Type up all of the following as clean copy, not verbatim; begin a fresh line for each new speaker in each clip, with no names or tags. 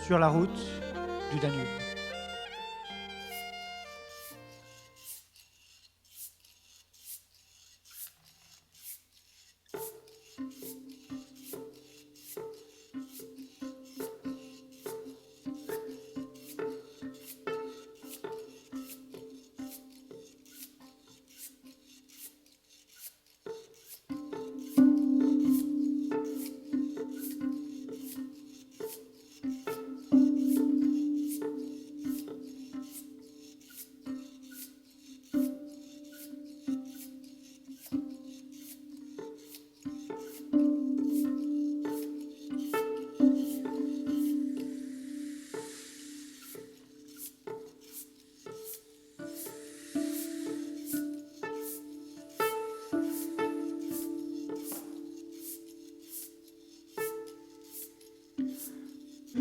sur la route du Danube.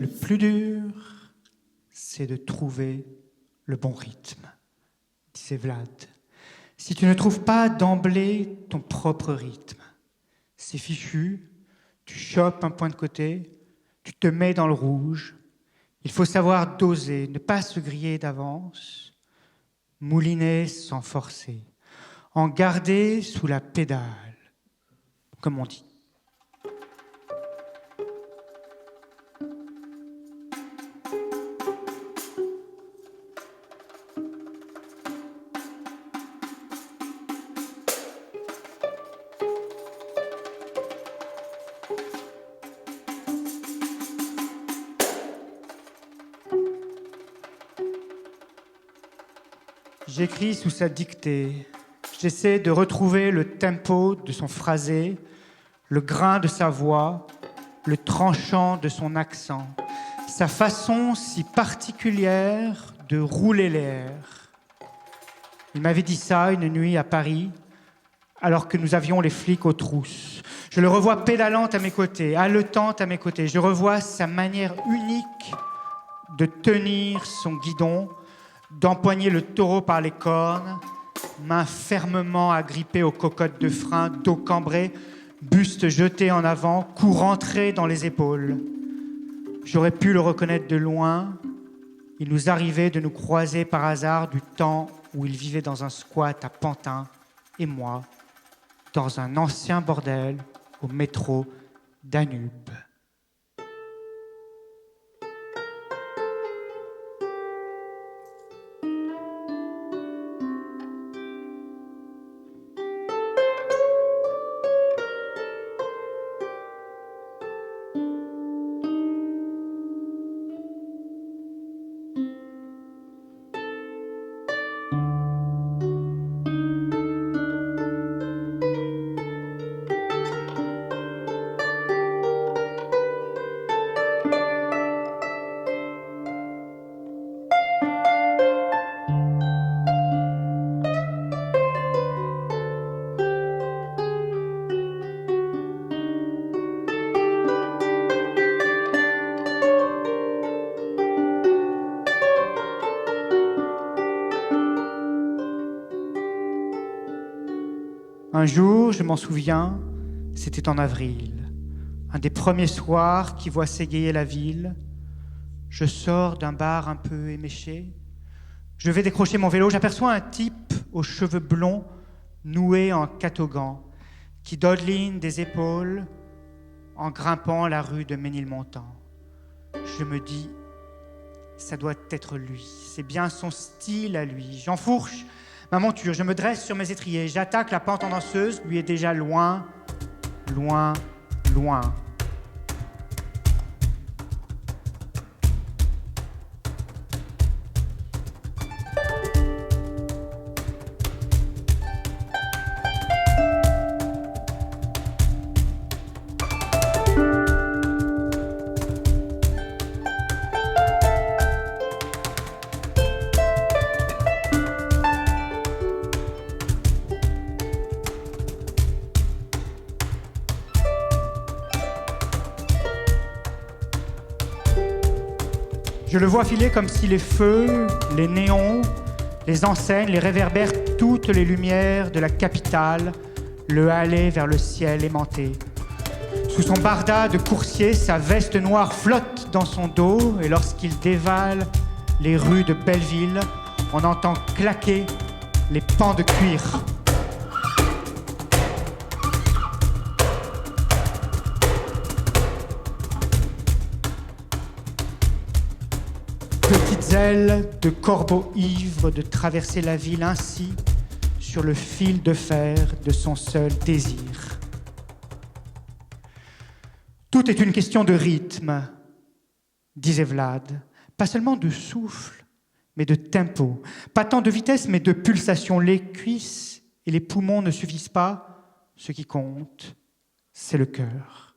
Le plus dur, c'est de trouver le bon rythme, disait Vlad. Si tu ne trouves pas d'emblée ton propre rythme, c'est fichu, tu chopes un point de côté, tu te mets dans le rouge. Il faut savoir doser, ne pas se griller d'avance, mouliner sans forcer, en garder sous la pédale, comme on dit. J'écris sous sa dictée. J'essaie de retrouver le tempo de son phrasé, le grain de sa voix, le tranchant de son accent, sa façon si particulière de rouler l'air. Il m'avait dit ça une nuit à Paris, alors que nous avions les flics aux trousses. Je le revois pédalant à mes côtés, haletant à mes côtés. Je revois sa manière unique de tenir son guidon, d'empoigner le taureau par les cornes, main fermement agrippée aux cocottes de frein, dos cambré, buste jeté en avant, cou rentré dans les épaules. J'aurais pu le reconnaître de loin. Il nous arrivait de nous croiser par hasard du temps où il vivait dans un squat à Pantin, et moi, dans un ancien bordel au métro Danube. Un jour, je m'en souviens, c'était en avril, un des premiers soirs qui voit s'égayer la ville. Je sors d'un bar un peu éméché. Je vais décrocher mon vélo. J'aperçois un type aux cheveux blonds, noués en catogan, qui dodeline des épaules en grimpant la rue de Ménilmontant. Je me dis, ça doit être lui. C'est bien son style à lui. J'enfourche ma monture, je me dresse sur mes étriers, j'attaque la pente en danseuse, lui est déjà loin, loin, loin. Je le vois filer comme si les feux, les néons, les enseignes, les réverbères, toutes les lumières de la capitale le halaient vers le ciel aimanté. Sous son barda de coursier, sa veste noire flotte dans son dos et lorsqu'il dévale les rues de Belleville, on entend claquer les pans de cuir. Petites ailes de corbeau ivre de traverser la ville ainsi sur le fil de fer de son seul désir. Tout est une question de rythme, disait Vlad, pas seulement de souffle, mais de tempo, pas tant de vitesse, mais de pulsation. Les cuisses et les poumons ne suffisent pas, ce qui compte, c'est le cœur.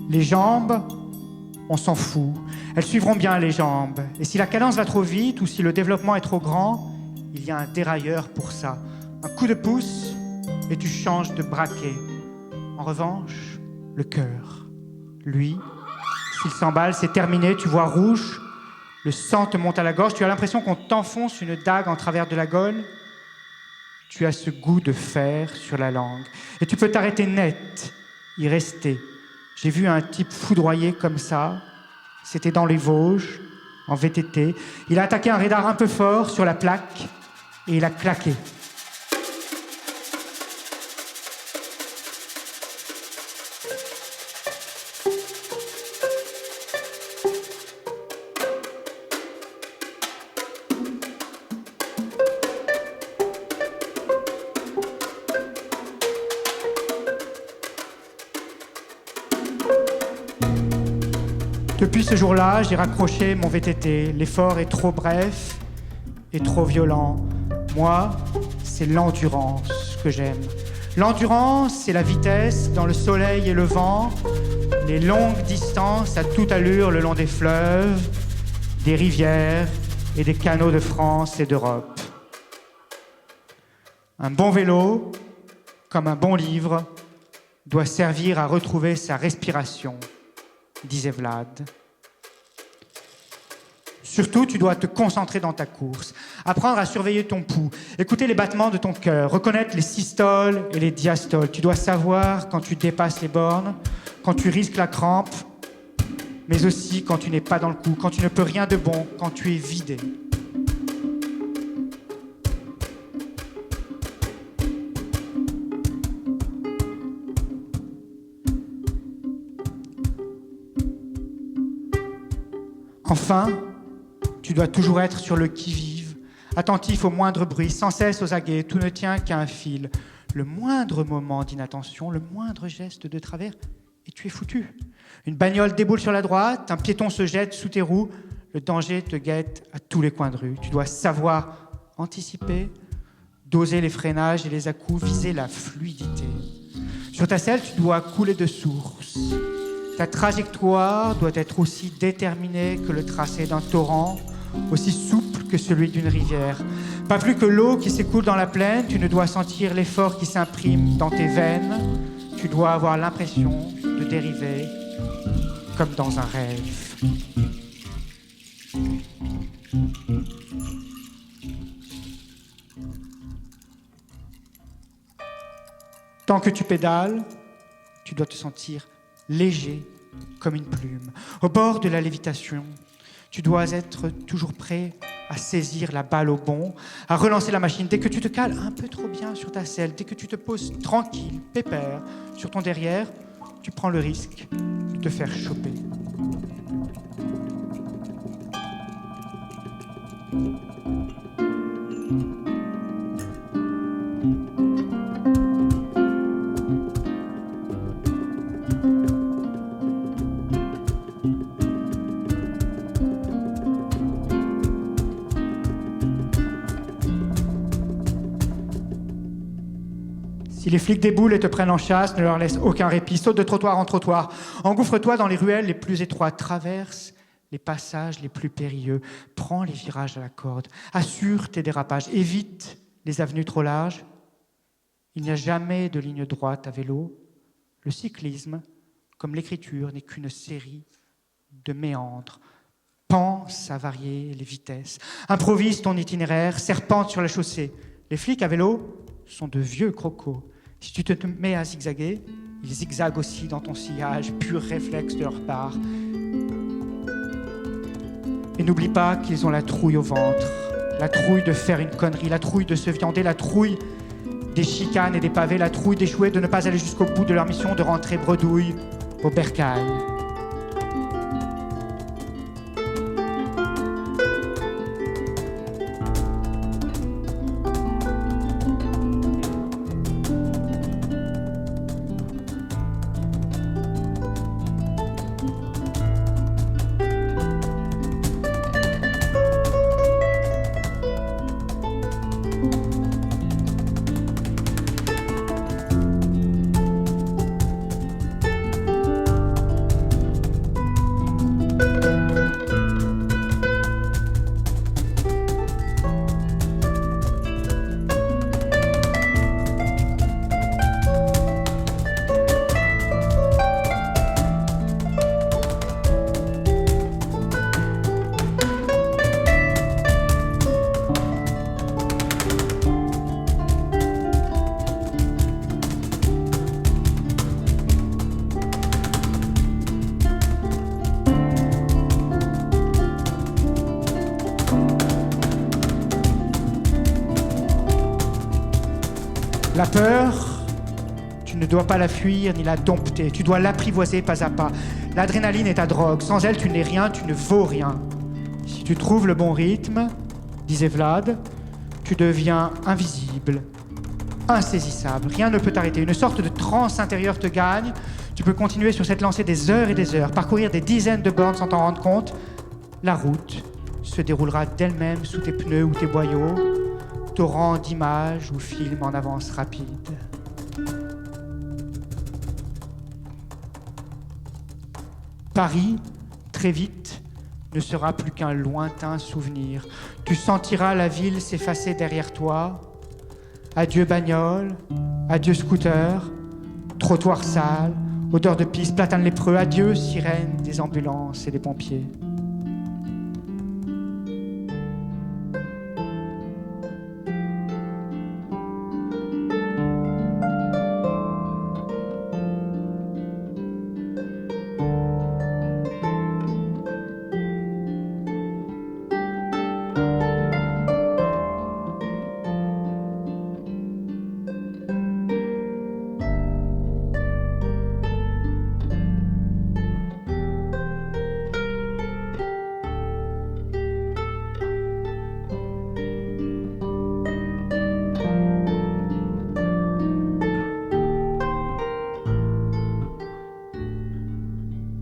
Les jambes, on s'en fout. Elles suivront bien les jambes. Et si la cadence va trop vite ou si le développement est trop grand, il y a un dérailleur pour ça. Un coup de pouce et tu changes de braquet. En revanche, le cœur, lui, s'il s'emballe, c'est terminé, tu vois rouge, le sang te monte à la gorge, tu as l'impression qu'on t'enfonce une dague en travers de la gaule. Tu as ce goût de fer sur la langue. Et tu peux t'arrêter net, y rester. J'ai vu un type foudroyé comme ça. C'était dans les Vosges, en VTT. Il a attaqué un radar un peu fort sur la plaque et il a claqué. Depuis ce jour-là, j'ai raccroché mon VTT. L'effort est trop bref et trop violent. Moi, c'est l'endurance que j'aime. L'endurance, c'est la vitesse dans le soleil et le vent, les longues distances à toute allure le long des fleuves, des rivières et des canaux de France et d'Europe. Un bon vélo, comme un bon livre, doit servir à retrouver sa respiration, disait Vlad. Surtout, tu dois te concentrer dans ta course, apprendre à surveiller ton pouls, écouter les battements de ton cœur, reconnaître les systoles et les diastoles. Tu dois savoir quand tu dépasses les bornes, quand tu risques la crampe, mais aussi quand tu n'es pas dans le coup, quand tu ne peux rien de bon, quand tu es vidé. Enfin, tu dois toujours être sur le qui-vive, attentif au moindre bruit, sans cesse aux aguets, tout ne tient qu'à un fil. Le moindre moment d'inattention, le moindre geste de travers, et tu es foutu. Une bagnole déboule sur la droite, un piéton se jette sous tes roues, le danger te guette à tous les coins de rue. Tu dois savoir anticiper, doser les freinages et les à-coups, viser la fluidité. Sur ta selle, tu dois couler de source. Ta trajectoire doit être aussi déterminée que le tracé d'un torrent, aussi souple que celui d'une rivière. Pas plus que l'eau qui s'écoule dans la plaine, tu ne dois sentir l'effort qui s'imprime dans tes veines. Tu dois avoir l'impression de dériver comme dans un rêve. Tant que tu pédales, tu dois te sentir léger comme une plume. Au bord de la lévitation, tu dois être toujours prêt à saisir la balle au bond, à relancer la machine dès que tu te cales un peu trop bien sur ta selle, dès que tu te poses tranquille, pépère, sur ton derrière, tu prends le risque de te faire choper. Si les flics déboulent et te prennent en chasse, ne leur laisse aucun répit. Saute de trottoir en trottoir. Engouffre-toi dans les ruelles les plus étroites. Traverse les passages les plus périlleux. Prends les virages à la corde. Assure tes dérapages. Évite les avenues trop larges. Il n'y a jamais de ligne droite à vélo. Le cyclisme, comme l'écriture, n'est qu'une série de méandres. Pense à varier les vitesses. Improvise ton itinéraire. Serpente sur la chaussée. Les flics à vélo sont de vieux crocos. Si tu te mets à zigzaguer, ils zigzaguent aussi dans ton sillage, pur réflexe de leur part. Et n'oublie pas qu'ils ont la trouille au ventre, la trouille de faire une connerie, la trouille de se viander, la trouille des chicanes et des pavés, la trouille d'échouer, de ne pas aller jusqu'au bout de leur mission, de rentrer bredouille au bercail. La peur, tu ne dois pas la fuir ni la dompter, tu dois l'apprivoiser pas à pas. L'adrénaline est ta drogue, sans elle tu n'es rien, tu ne vaux rien. Si tu trouves le bon rythme, disait Vlad, tu deviens invisible, insaisissable, rien ne peut t'arrêter. Une sorte de transe intérieure te gagne, tu peux continuer sur cette lancée des heures et des heures, parcourir des dizaines de bornes sans t'en rendre compte. La route se déroulera d'elle-même sous tes pneus ou tes boyaux, torrent d'images ou film en avance rapide. Paris, très vite, ne sera plus qu'un lointain souvenir. Tu sentiras la ville s'effacer derrière toi. Adieu bagnole, adieu scooter, trottoir sale, odeur de pisse, platane lépreux, adieu sirène des ambulances et des pompiers.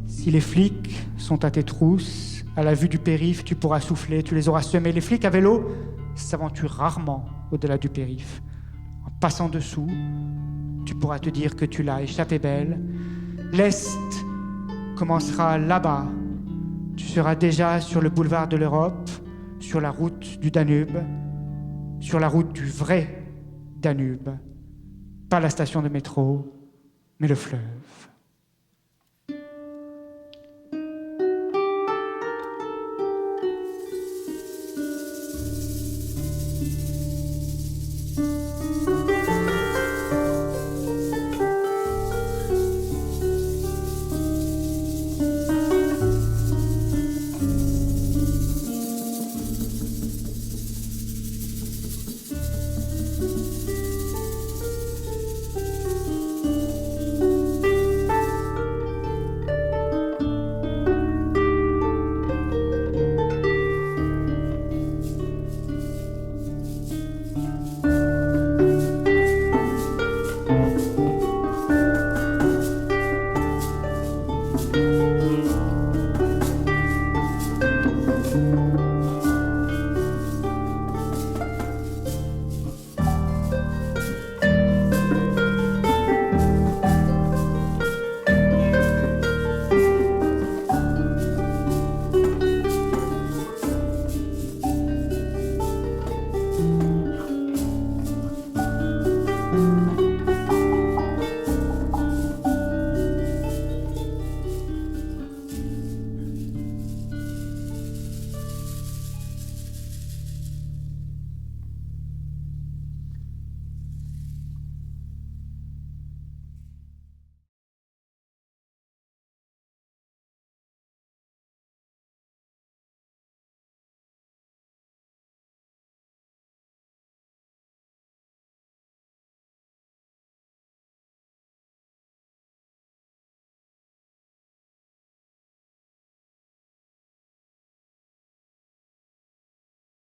Si les flics sont à tes trousses, à la vue du périph', tu pourras souffler, tu les auras semés. Les flics à vélo s'aventurent rarement au-delà du périph'. En passant dessous, tu pourras te dire que tu l'as échappé belle. L'Est commencera là-bas. Tu seras déjà sur le boulevard de l'Europe, sur la route du Danube, sur la route du vrai Danube. Pas la station de métro, mais le fleuve.